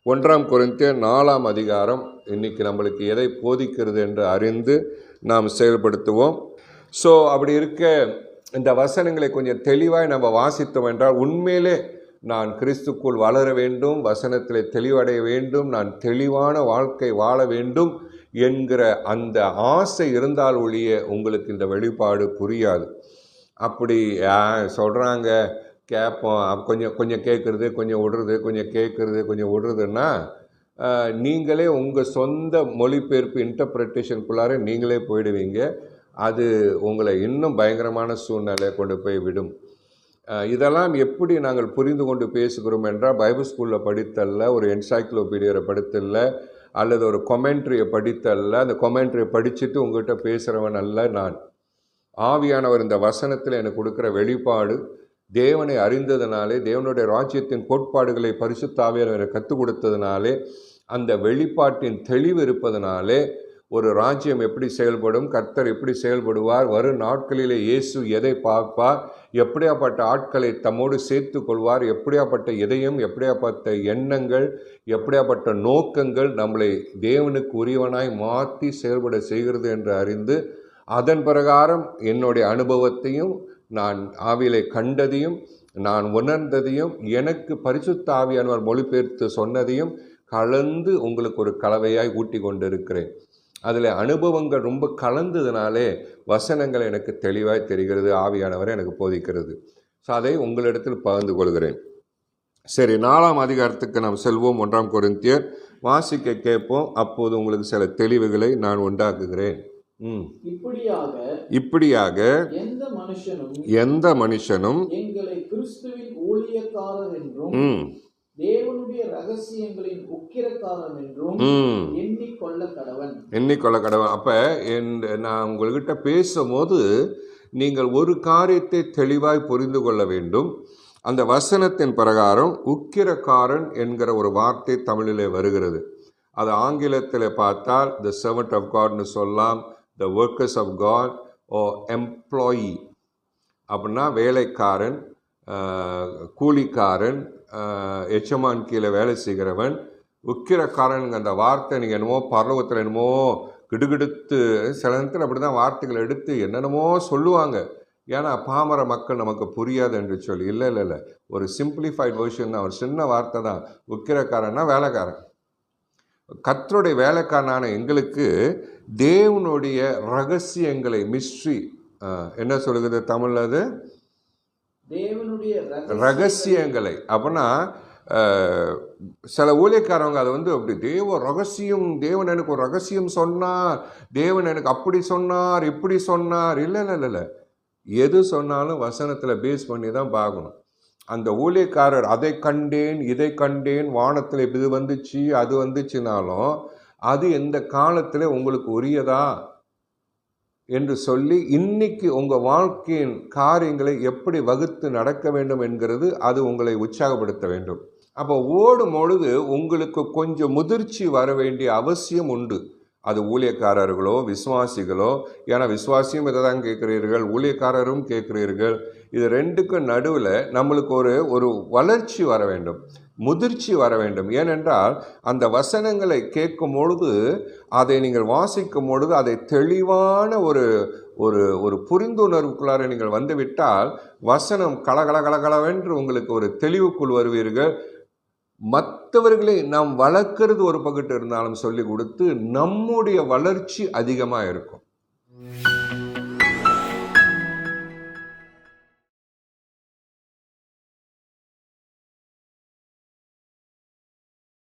1 கொரிந்தியர் 4ஆம் அதிகாரம் இன்னைக்கு நம்மளுக்கு எதை போதிக்கிறது என்று அறிந்து நாம் செயல்படுத்துவோம். ஸோ அப்படி இருக்க இந்த வசனங்களை கொஞ்சம் தெளிவாய் நம்ம வாசித்தோம் என்றால் உண்மையிலே நான் கிறிஸ்துக்குள் வளர வேண்டும், வசனத்தில் தெளிவடைய வேண்டும், நான் தெளிவான வாழ்க்கை வாழ வேண்டும் என்கிற அந்த ஆசை இருந்தால் ஒழிய உங்களுக்கு இந்த வெளிப்பாடு புரியாது. அப்படி சொல்கிறாங்க, கேட்போம், கொஞ்சம் கொஞ்சம் கேட்குறது, கொஞ்சம் விடுறது, கொஞ்சம் கேட்குறது, கொஞ்சம் விடுறதுன்னா நீங்களே உங்கள் சொந்த மொழிபெயர்ப்பு இன்டர்பிரிட்டேஷனுக்குள்ளார நீங்களே போயிடுவீங்க. அது உங்களை இன்னும் பயங்கரமான சூழ்நிலையை கொண்டு போய் விடும். இதெல்லாம் எப்படி நாங்கள் புரிந்து கொண்டு பேசுகிறோம் என்றால், பைபிள் ஸ்கூலில் படித்தல்ல, ஒரு என்சைக்ளோபீடியாவை படித்தல்ல, அல்லது ஒரு கொமெண்ட்ரியை படித்தல்ல, அந்த கொமெண்ட்ரியை படிச்சுட்டு உங்கள்கிட்ட பேசுகிறவன் அல்ல நான். ஆவியானவர் இந்த வசனத்தில் எனக்கு கொடுக்குற வெளிப்பாடு தேவனை அறிந்ததுனாலே, தேவனுடைய ராஜ்யத்தின் கோட்பாடுகளை பரிசுத்த ஆவியானவர் கற்றுக் கொடுத்ததுனாலே, அந்த வெளிப்பாட்டின் தெளிவு இருப்பதனாலே ஒரு ராஜ்யம் எப்படி செயல்படும், கர்த்தர் எப்படி செயல்படுவார், வரும் நாட்களிலே இயேசு எதை பார்ப்பார், எப்படியாப்பட்ட ஆட்களை தம்மோடு சேர்த்து கொள்வார், எப்படியாப்பட்ட இதயம், எப்படியாப்பட்ட எண்ணங்கள், எப்படியாப்பட்ட நோக்கங்கள் நம்மளை தேவனுக்கு உரியவனாய் மாற்றி செயல்பட செய்கிறது என்று அறிந்து, அதன் பிரகாரம் என்னுடைய அனுபவத்தையும் நான் ஆவியிலே கண்டதையும் நான் உணர்ந்ததையும் எனக்கு பரிசுத்த ஆவியானவர் மொழிபெயர்த்து சொன்னதையும் கலந்து உங்களுக்கு ஒரு கலவையாய் ஊட்டி கொண்டு இருக்கிறேன். அதில் அனுபவங்கள் ரொம்ப கலந்ததுனாலே வசனங்கள் எனக்கு தெளிவாய் தெரிகிறது, ஆவியானவரை எனக்கு போதிக்கிறது. ஸோ அதை உங்களிடத்தில் பகிர்ந்து கொள்கிறேன். சரி, 4ஆம் அதிகாரத்துக்கு நாம் செல்வோம். 1 கொரிந்தியர் வாசிக்க கேட்போம். அப்போது உங்களுக்கு சில தெளிவுகளை நான் உண்டாக்குகிறேன். இப்படியாக எந்த மனுஷனும் எங்களை கிறிஸ்துவின் ஊழியக்காரர் என்றும் தேவனுடைய ரகசியங்களின் உக்கிரக்காரன் என்றும் எண்ணிக்கொள்ள கடவன். அப்ப நான் உங்கள்கிட்ட பேசும்போது நீங்கள் ஒரு காரியத்தை தெளிவாய் புரிந்து கொள்ள வேண்டும். அந்த வசனத்தின் பிரகாரம் உக்கிரக்காரன் என்கிற ஒரு வார்த்தை தமிழிலே வருகிறது. அது ஆங்கிலத்தில் பார்த்தால் த சர்வன்ட் ஆஃப் காட்னு சொல்லலாம், த ஒர்க்கர்ஸ் ஆஃப் காட் ஓ எம்ப்ளாயி. அப்படின்னா வேலைக்காரன், கூலிக்காரன், எச்சமான் கீழே வேலை செய்கிறவன். உக்கிரக்காரன் அந்த வார்த்தை நீங்கள் என்னமோ பரலோகத்தில் என்னமோ கிடுகிடுத்து, சில நேரத்தில் அப்படி தான் வார்த்தைகள் எடுத்து என்னென்னமோ சொல்லுவாங்க. ஏன்னா பாமர மக்கள் நமக்கு புரியாது என்று சொல்லி. இல்லை, ஒரு சிம்பிளிஃபைட் வெர்ஷன் தான், ஒரு சின்ன வார்த்தை தான். உக்கிரக்காரன்னா வேலைக்காரன். கர்த்தருடைய வேலைக்காரனான எங்களுக்கு தேவனுடைய ரகசியங்களை, மிஸ்ட்ரி என்ன சொல்லுகிறது தமிழ்ல, அது தேவனுடைய ரகசியங்களை. அப்படின்னா சில ஊழியக்காரவங்க அதை அப்படி தேவ ரகசியம், தேவன் எனக்கு ஒரு ரகசியம் சொன்னார், தேவன் எனக்கு அப்படி சொன்னார், இப்படி சொன்னார். இல்லை, எது சொன்னாலும் வசனத்தில் பேஸ் பண்ணி தான் பார்க்கணும். அந்த ஊழியக்காரர் அதை கண்டேன், இதை கண்டேன், வானத்தில் இது வந்துச்சு, அது வந்துச்சுனாலும் அது எந்த காலத்தில் உங்களுக்கு உரியதா என்று சொல்லி இன்னைக்கு உங்கள் வாழ்க்கையின் காரியங்களை எப்படி வகுத்து நடக்க வேண்டும் என்கிறது அது உங்களை உற்சாகப்படுத்த வேண்டும். அப்போ ஓடும் பொழுது உங்களுக்கு கொஞ்சம் முதிர்ச்சி வர வேண்டிய அவசியம் உண்டு. அது ஊழியக்காரர்களோ விசுவாசிகளோ, ஏன்னா விசுவாசியும் இதை தான் கேட்குறீர்கள், ஊழியக்காரரும் கேட்குறீர்கள். இது ரெண்டுக்கும் நடுவில் நம்மளுக்கு ஒரு வளர்ச்சி வர வேண்டும், முதிர்ச்சி வர வேண்டும். ஏனென்றால் அந்த வசனங்களை கேட்கும் பொழுது, அதை நீங்கள் வாசிக்கும் பொழுது, அதை தெளிவான ஒரு புரிந்துணர்வுக்குள்ளார நீங்கள் வந்துவிட்டால் வசனம் கலகலகலகலவென்று உங்களுக்கு ஒரு தெளிவுக்குள் வருவீர்கள். மற்றவர்களை நாம் வளர்க்கறது ஒரு பக்கத்து இருந்தாலும் சொல்லி கொடுத்து நம்முடைய வளர்ச்சி அதிகமாக இருக்கும்.